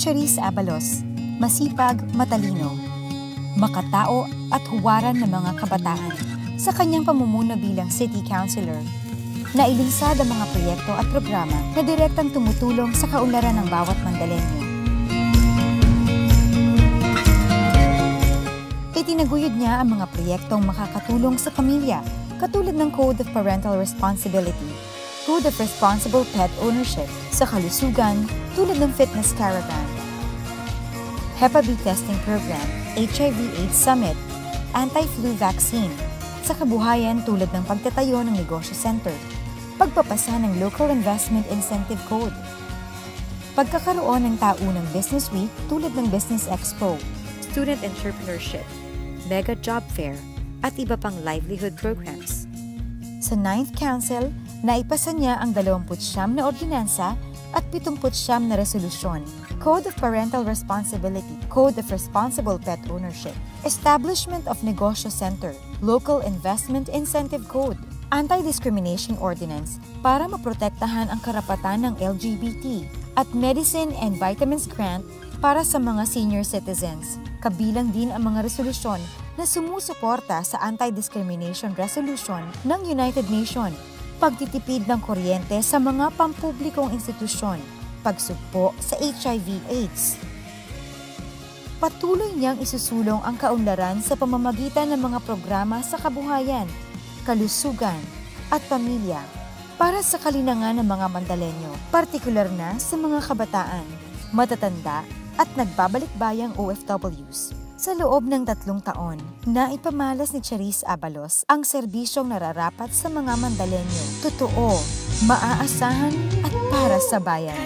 Charis Abalos, masipag, matalino, makatao at huwaran ng mga kabataan. Sa kanyang pamumuno bilang City Councilor, nailinsad ang mga proyekto at programa na direktang tumutulong sa kaunlaran ng bawat Mandalenyo. Itinaguyod niya ang mga proyektong makakatulong sa pamilya, katulad ng Code of Parental Responsibility, Code of Responsible Pet Ownership, sa kalusugan tulad ng Fitness Caravan, Hep B Testing Program, HIV/AIDS Summit, Anti-Flu Vaccine, sa kabuhayan tulad ng pagtatayo ng negosyo center, pagpapasa ng Local Investment Incentive Code, pagkakaroon ng taunang Business Week tulad ng Business Expo, Student Entrepreneurship, Mega Job Fair, at iba pang livelihood programs. Sa 9th Council, naipasa niya ang 29 na ordinansa at 79 na resolusyon, Code of Parental Responsibility, Code of Responsible Pet Ownership, Establishment of Negosyo Center, Local Investment Incentive Code, Anti-Discrimination Ordinance para maprotektahan ang karapatan ng LGBT, at Medicine and Vitamins Grant para sa mga senior citizens. Kabilang din ang mga resolusyon na sumusuporta sa Anti-Discrimination Resolution ng United Nations, pagtitipid ng kuryente sa mga pampublikong institusyon, pagsugpo sa HIV/AIDS. Patuloy niyang isusulong ang kaunlaran sa pamamagitan ng mga programa sa kabuhayan, kalusugan, at pamilya para sa kalinangan ng mga Mandalenyo, partikular na sa mga kabataan, matatanda, at nagbabalik-bayang OFWs. Sa loob ng 3 taon, naipamalas ni Charis Abalos ang serbisyong nararapat sa mga Mandalenyo. Totoo, maaasahan at para sa bayan.